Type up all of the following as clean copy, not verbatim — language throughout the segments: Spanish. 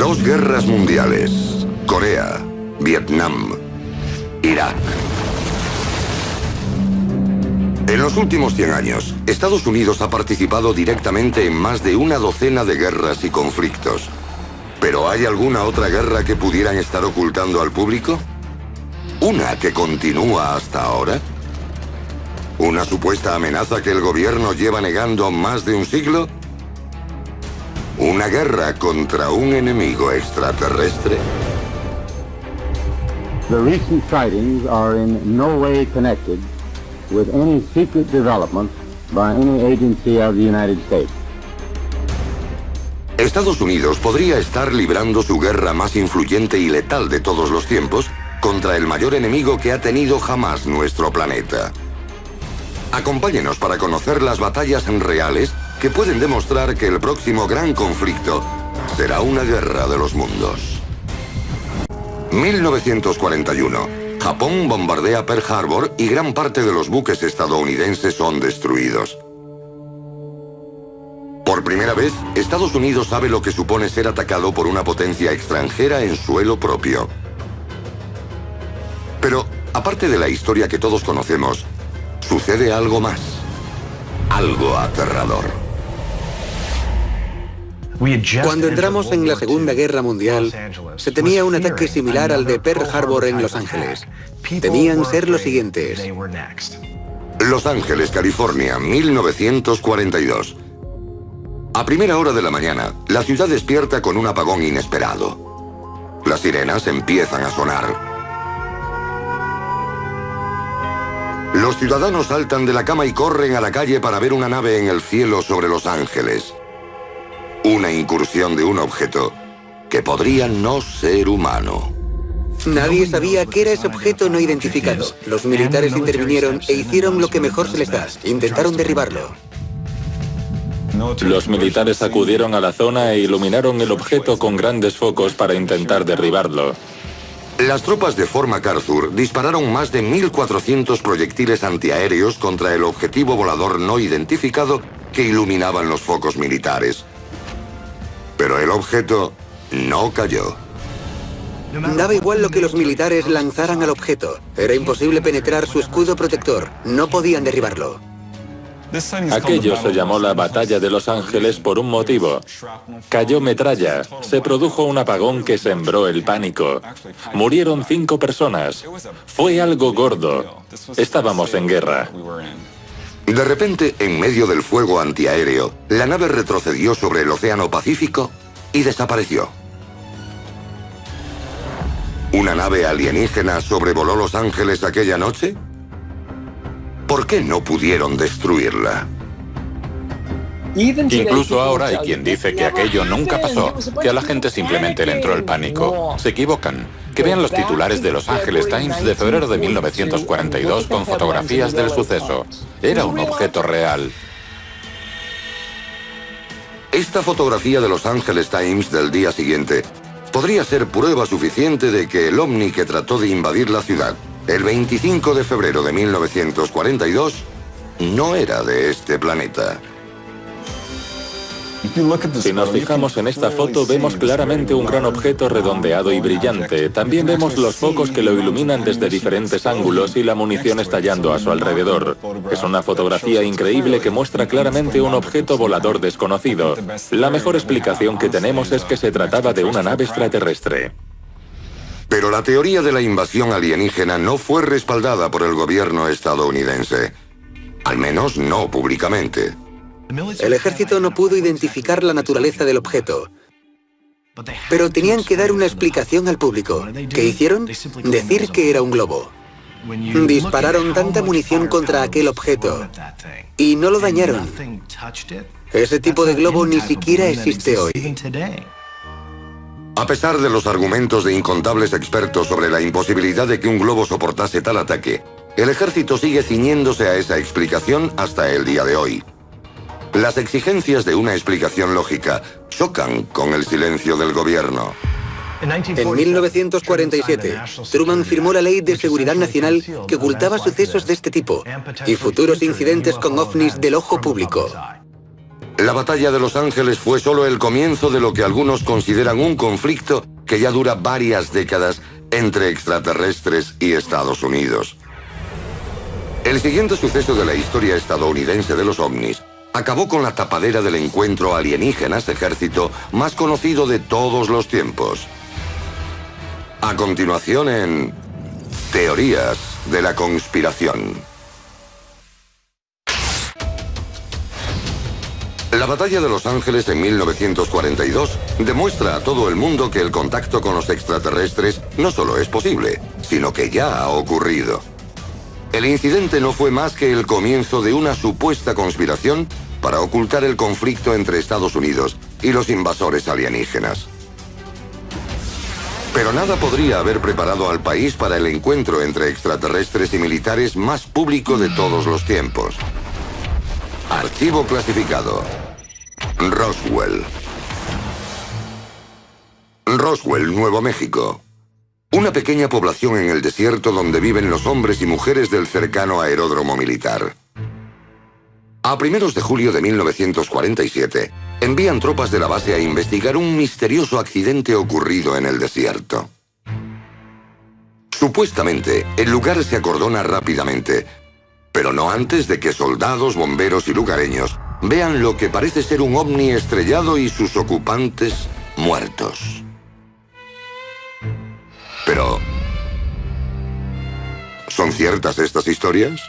Dos guerras mundiales. Corea, Vietnam, Irak. En los últimos 100 años, Estados Unidos ha participado directamente en más de una docena de guerras y conflictos. ¿Pero hay alguna otra guerra que pudieran estar ocultando al público? ¿Una que continúa hasta ahora? ¿Una supuesta amenaza que el gobierno lleva negando más de un siglo? ¿Una guerra contra un enemigo extraterrestre? The recent sightings are in no way connected with any secret development by any agency of the United States. Estados Unidos podría estar librando su guerra más influyente y letal de todos los tiempos contra el mayor enemigo que ha tenido jamás nuestro planeta. Acompáñenos para conocer las batallas reales que pueden demostrar que el próximo gran conflicto será una guerra de los mundos. 1941. Japón bombardea Pearl Harbor y gran parte de los buques estadounidenses son destruidos. Por primera vez, Estados Unidos sabe lo que supone ser atacado por una potencia extranjera en suelo propio. Pero, aparte de la historia que todos conocemos, sucede algo más. Algo aterrador. Cuando entramos en la Segunda Guerra Mundial, se temía un ataque similar al de Pearl Harbor en Los Ángeles. Temían ser los siguientes. Los Ángeles, California, 1942. A primera hora de la mañana, la ciudad despierta con un apagón inesperado. Las sirenas empiezan a sonar. Los ciudadanos saltan de la cama y corren a la calle para ver una nave en el cielo sobre Los Ángeles. Una incursión de un objeto que podría no ser humano. Nadie sabía qué era ese objeto no identificado. Los militares intervinieron e hicieron lo que mejor se les da. Intentaron derribarlo. Los militares acudieron a la zona e iluminaron el objeto con grandes focos para intentar derribarlo. Las tropas de Fort MacArthur dispararon más de 1.400 proyectiles antiaéreos contra el objetivo volador no identificado que iluminaban los focos militares. Pero el objeto no cayó. Daba igual lo que los militares lanzaran al objeto. Era imposible penetrar su escudo protector. No podían derribarlo. Aquello se llamó la Batalla de Los Ángeles por un motivo. Cayó metralla, se produjo un apagón que sembró el pánico. Murieron 5 personas. Fue algo gordo. Estábamos en guerra. De repente, en medio del fuego antiaéreo, la nave retrocedió sobre el Océano Pacífico y desapareció. ¿Una nave alienígena sobrevoló Los Ángeles aquella noche? ¿Por qué no pudieron destruirla? Incluso ahora hay quien dice que aquello nunca pasó, que a la gente simplemente le entró el pánico. Se equivocan. Que vean los titulares de Los Angeles Times de febrero de 1942 con fotografías del suceso. Era un objeto real. Esta fotografía de Los Angeles Times del día siguiente podría ser prueba suficiente de que el ovni que trató de invadir la ciudad el 25 de febrero de 1942 no era de este planeta. Si nos fijamos en esta foto, vemos claramente un gran objeto redondeado y brillante. También vemos los focos que lo iluminan desde diferentes ángulos y la munición estallando a su alrededor. Es una fotografía increíble que muestra claramente un objeto volador desconocido. La mejor explicación que tenemos es que se trataba de una nave extraterrestre. Pero la teoría de la invasión alienígena no fue respaldada por el gobierno estadounidense. Al menos no públicamente. El ejército no pudo identificar la naturaleza del objeto. Pero tenían que dar una explicación al público. ¿Qué hicieron? Decir que era un globo. Dispararon tanta munición contra aquel objeto y no lo dañaron. Ese tipo de globo ni siquiera existe hoy. A pesar de los argumentos de incontables expertos sobre la imposibilidad de que un globo soportase tal ataque, el ejército sigue ciñéndose a esa explicación hasta el día de hoy. Las exigencias de una explicación lógica chocan con el silencio del gobierno. En 1947, Truman firmó la Ley de Seguridad Nacional que ocultaba sucesos de este tipo y futuros incidentes con ovnis del ojo público. La batalla de Los Ángeles fue solo el comienzo de lo que algunos consideran un conflicto que ya dura varias décadas entre extraterrestres y Estados Unidos. El siguiente suceso de la historia estadounidense de los ovnis acabó con la tapadera del encuentro alienígenas-ejército más conocido de todos los tiempos. A continuación en Teorías de la Conspiración. La batalla de Los Ángeles en 1942 demuestra a todo el mundo que el contacto con los extraterrestres no solo es posible, sino que ya ha ocurrido. El incidente no fue más que el comienzo de una supuesta conspiración para ocultar el conflicto entre Estados Unidos y los invasores alienígenas. Pero nada podría haber preparado al país para el encuentro entre extraterrestres y militares más público de todos los tiempos. Archivo clasificado. Roswell. Roswell, Nuevo México. Una pequeña población en el desierto donde viven los hombres y mujeres del cercano aeródromo militar. A primeros de julio de 1947, envían tropas de la base a investigar un misterioso accidente ocurrido en el desierto. Supuestamente, el lugar se acordona rápidamente, pero no antes de que soldados, bomberos y lugareños vean lo que parece ser un ovni estrellado y sus ocupantes muertos. Pero, ¿son ciertas estas historias?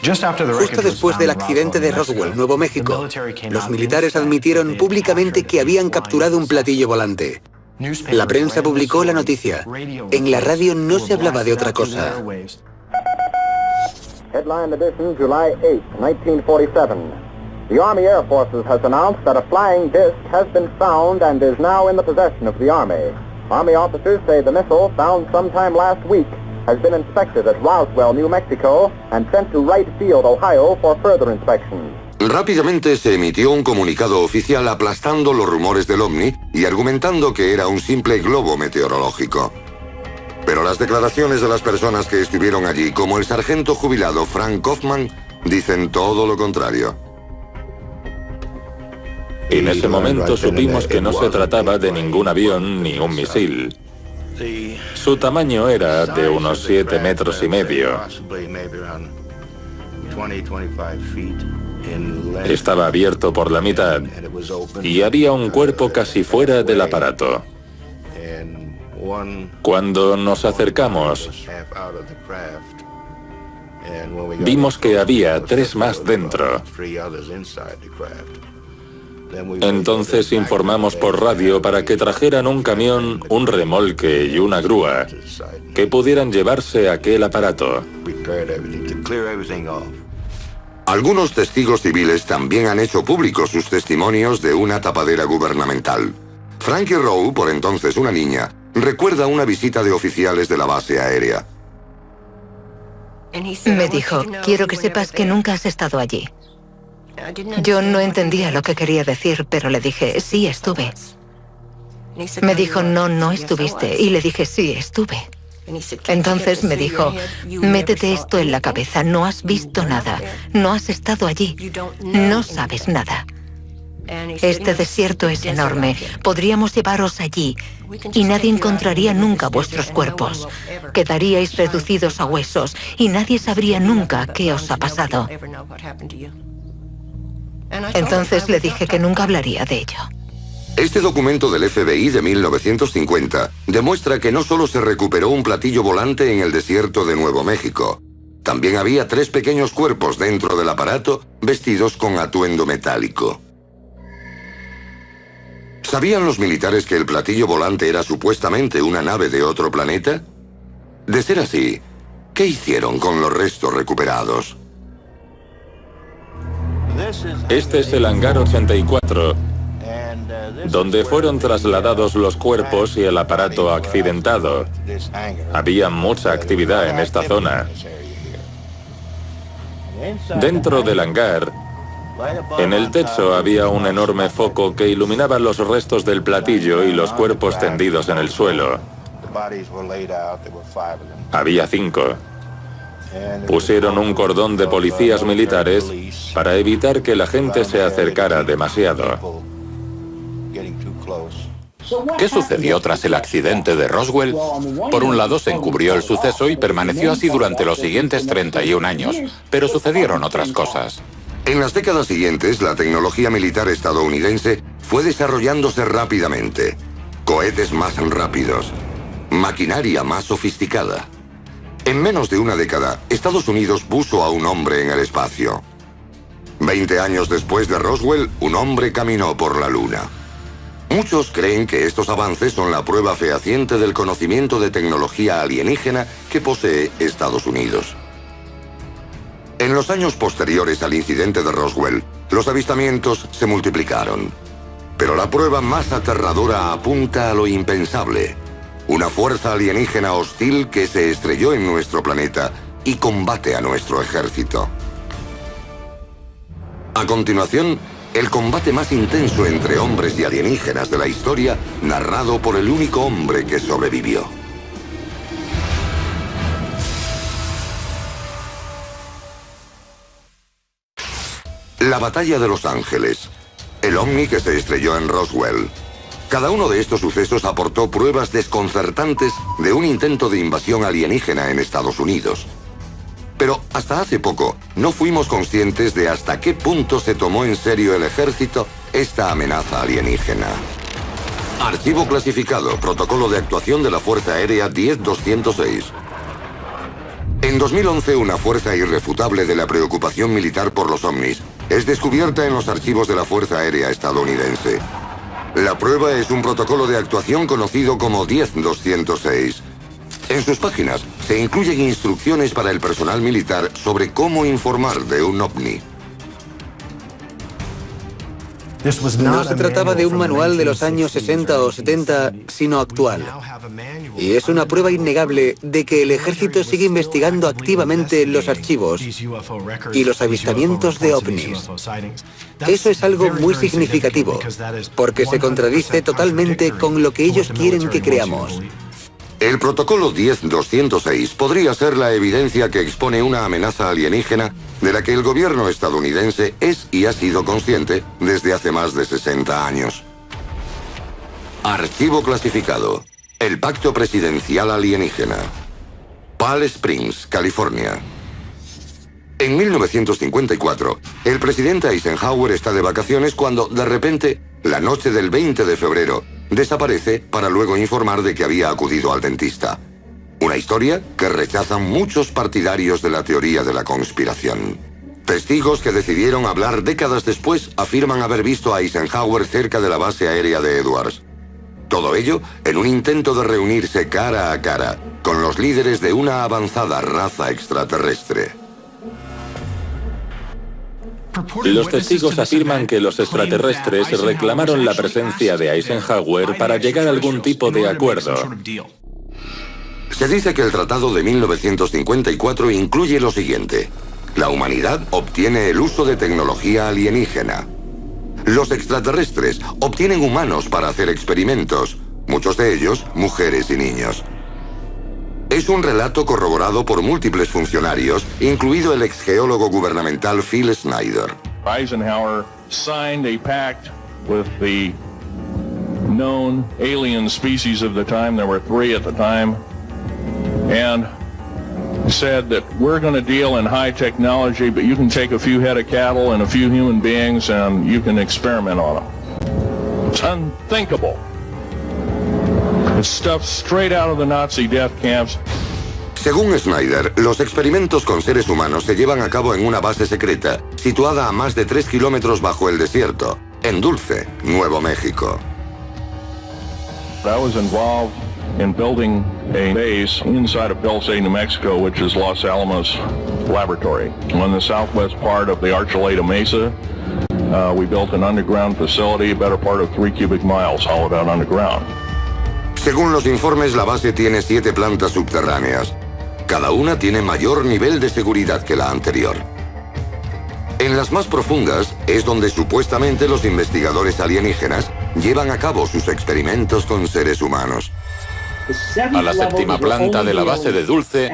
Justo después del accidente de Roswell, Nuevo México, los militares admitieron públicamente que habían capturado un platillo volante. La prensa publicó la noticia. En la radio no se hablaba de otra cosa. Headline edition, July 8, 1947. The Army Air Forces has announced that a flying disc has been found and is now in the possession of the Army. Army officers say the missile, found sometime last week, has been inspected at Roswell, New Mexico, and sent to Wright Field, Ohio, for further inspection. Rápidamente se emitió un comunicado oficial aplastando los rumores del ovni y argumentando que era un simple globo meteorológico. Pero las declaraciones de las personas que estuvieron allí, como el sargento jubilado Frank Kaufman, dicen todo lo contrario. En ese momento supimos que no se trataba de ningún avión ni un misil. Su tamaño era de unos 7,5 metros. Estaba abierto por la mitad y había un cuerpo casi fuera del aparato. Cuando nos acercamos, vimos que había 3 más dentro. Entonces informamos por radio para que trajeran un camión, un remolque y una grúa que pudieran llevarse aquel aparato. Algunos testigos civiles también han hecho públicos sus testimonios de una tapadera gubernamental. Frankie Rowe, por entonces una niña, recuerda una visita de oficiales de la base aérea. Me dijo, quiero que sepas que nunca has estado allí. Yo no entendía lo que quería decir, pero le dije, sí, estuve. Me dijo, no, no estuviste. Y le dije, sí, estuve. Entonces me dijo, métete esto en la cabeza, no has visto nada, no has estado allí, no sabes nada. Este desierto es enorme, podríamos llevaros allí y nadie encontraría nunca vuestros cuerpos. Quedaríais reducidos a huesos y nadie sabría nunca qué os ha pasado. Entonces le dije que nunca hablaría de ello. Este documento del FBI de 1950 demuestra que no solo se recuperó un platillo volante en el desierto de Nuevo México, también había 3 pequeños cuerpos dentro del aparato vestidos con atuendo metálico. ¿Sabían los militares que el platillo volante era supuestamente una nave de otro planeta? De ser así, ¿qué hicieron con los restos recuperados? Este es el hangar 84, donde fueron trasladados los cuerpos y el aparato accidentado. Había mucha actividad en esta zona. Dentro del hangar, en el techo había un enorme foco que iluminaba los restos del platillo y los cuerpos tendidos en el suelo. Había 5. Pusieron un cordón de policías militares para evitar que la gente se acercara demasiado. ¿Qué sucedió tras el accidente de Roswell? Por un lado, se encubrió el suceso y permaneció así durante los siguientes 31 años, pero sucedieron otras cosas. En las décadas siguientes, la tecnología militar estadounidense fue desarrollándose rápidamente. Cohetes más rápidos, maquinaria más sofisticada. En menos de una década, Estados Unidos puso a un hombre en el espacio. 20 años después de Roswell, un hombre caminó por la Luna. Muchos creen que estos avances son la prueba fehaciente del conocimiento de tecnología alienígena que posee Estados Unidos. En los años posteriores al incidente de Roswell, los avistamientos se multiplicaron. Pero la prueba más aterradora apunta a lo impensable. Una fuerza alienígena hostil que se estrelló en nuestro planeta y combate a nuestro ejército. A continuación, el combate más intenso entre hombres y alienígenas de la historia, narrado por el único hombre que sobrevivió. La batalla de Los Ángeles. El ovni que se estrelló en Roswell. Cada uno de estos sucesos aportó pruebas desconcertantes de un intento de invasión alienígena en Estados Unidos. Pero hasta hace poco no fuimos conscientes de hasta qué punto se tomó en serio el ejército esta amenaza alienígena. Archivo clasificado, protocolo de actuación de la Fuerza Aérea 10-206. En 2011, una fuerza irrefutable de la preocupación militar por los ovnis es descubierta en los archivos de la Fuerza Aérea estadounidense. La prueba es un protocolo de actuación conocido como 10-206. En sus páginas se incluyen instrucciones para el personal militar sobre cómo informar de un ovni. No se trataba de un manual de los años 60 o 70, sino actual. Y es una prueba innegable de que el ejército sigue investigando activamente los archivos y los avistamientos de ovnis. Eso es algo muy significativo, porque se contradice totalmente con lo que ellos quieren que creamos. El protocolo 10-206 podría ser la evidencia que expone una amenaza alienígena de la que el gobierno estadounidense es y ha sido consciente desde hace más de 60 años. Archivo clasificado. El Pacto Presidencial Alienígena. Palm Springs, California. En 1954, el presidente Eisenhower está de vacaciones cuando, de repente, la noche del 20 de febrero, desaparece para luego informar de que había acudido al dentista. Una historia que rechazan muchos partidarios de la teoría de la conspiración. Testigos que decidieron hablar décadas después afirman haber visto a Eisenhower cerca de la base aérea de Edwards. Todo ello en un intento de reunirse cara a cara con los líderes de una avanzada raza extraterrestre. Los testigos afirman que los extraterrestres reclamaron la presencia de Eisenhower para llegar a algún tipo de acuerdo. Se dice que el Tratado de 1954 incluye lo siguiente. La humanidad obtiene el uso de tecnología alienígena. Los extraterrestres obtienen humanos para hacer experimentos, muchos de ellos mujeres y niños. Es un relato corroborado por múltiples funcionarios, incluido el exgeólogo gubernamental Phil Snyder. Eisenhower signed a pact with the known alien species of the time. There were 3 at the time. And said that we're going to deal in high technology, but you can take a few head of cattle and a few human beings and you can experiment on them. It's unthinkable. It's stuff straight out of the Nazi death camps. Según Snyder, los experimentos con seres humanos se llevan a cabo en una base secreta, situada a más de 3 kilómetros bajo el desierto, en Dulce, Nuevo México. I was involved in building a base inside of Dulce, New Mexico, which is Los Alamos Laboratory. On the southwest part of the Archuleta Mesa, we built an underground facility, a better part of 3 cubic miles, hollowed out underground. Según los informes, la base tiene 7 plantas subterráneas. Cada una tiene mayor nivel de seguridad que la anterior. En las más profundas es donde supuestamente los investigadores alienígenas llevan a cabo sus experimentos con seres humanos. A la séptima planta de la base de Dulce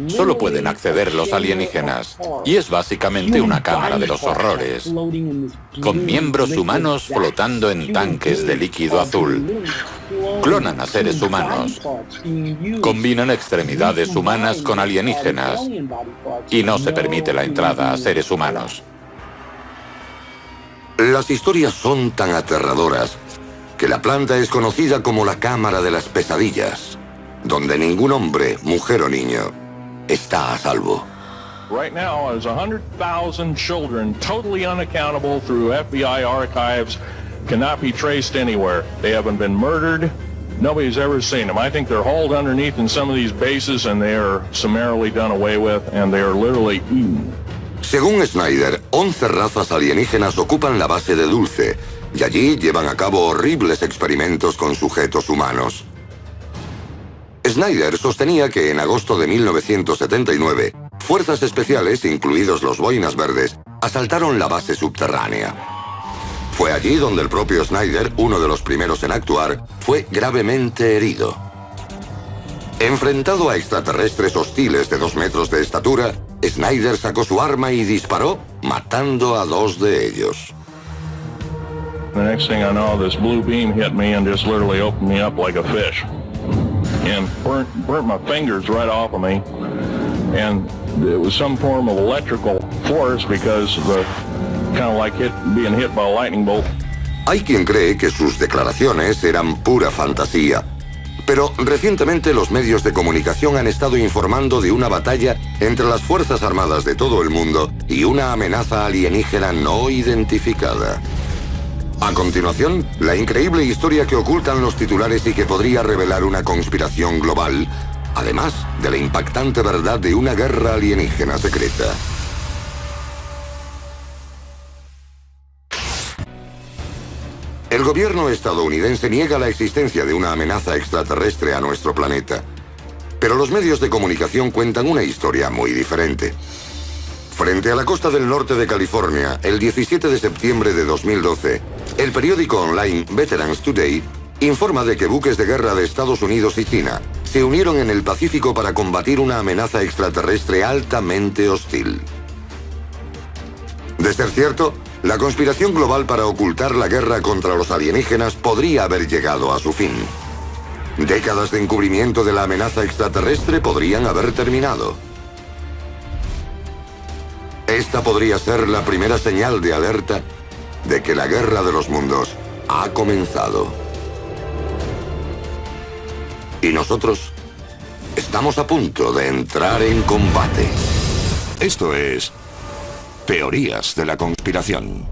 solo pueden acceder los alienígenas, y es básicamente una cámara de los horrores, con miembros humanos flotando en tanques de líquido azul. Clonan a seres humanos, combinan extremidades humanas con alienígenas, y no se permite la entrada a seres humanos. Las historias son tan aterradoras que la planta es conocida como la Cámara de las Pesadillas, donde ningún hombre, mujer o niño está a salvo. Right now, there's 100,000 children totally unaccountable through FBI archives, cannot be traced anywhere. They haven't been murdered. Nobody's ever seen them. I think they're hauled underneath in some of these bases and they are summarily done away with and they are literally eaten. Según Snyder, 11 razas alienígenas ocupan la base de Dulce y allí llevan a cabo horribles experimentos con sujetos humanos. Snyder sostenía que en agosto de 1979, fuerzas especiales, incluidos los Boinas Verdes, asaltaron la base subterránea. Fue allí donde el propio Snyder, uno de los primeros en actuar, fue gravemente herido. Enfrentado a extraterrestres hostiles de 2 metros de estatura, Snyder sacó su arma y disparó, matando a 2 de ellos. The next thing I know, this blue beam hit me and just literally opened me up like a fish. And burnt my fingers right off of me. And it was some form of electrical force because of the kind of like being hit by a lightning bolt. Hay quien cree que sus declaraciones eran pura fantasía. Pero recientemente los medios de comunicación han estado informando de una batalla entre las Fuerzas Armadas de todo el mundo y una amenaza alienígena no identificada. A continuación, la increíble historia que ocultan los titulares y que podría revelar una conspiración global, además de la impactante verdad de una guerra alienígena secreta. El gobierno estadounidense niega la existencia de una amenaza extraterrestre a nuestro planeta. Pero los medios de comunicación cuentan una historia muy diferente. Frente a la costa del norte de California, el 17 de septiembre de 2012, el periódico online Veterans Today informa de que buques de guerra de Estados Unidos y China se unieron en el Pacífico para combatir una amenaza extraterrestre altamente hostil. De ser cierto, la conspiración global para ocultar la guerra contra los alienígenas podría haber llegado a su fin. Décadas de encubrimiento de la amenaza extraterrestre podrían haber terminado. Esta podría ser la primera señal de alerta de que la guerra de los mundos ha comenzado. Y nosotros estamos a punto de entrar en combate. Esto es Teorías de la Conspiración.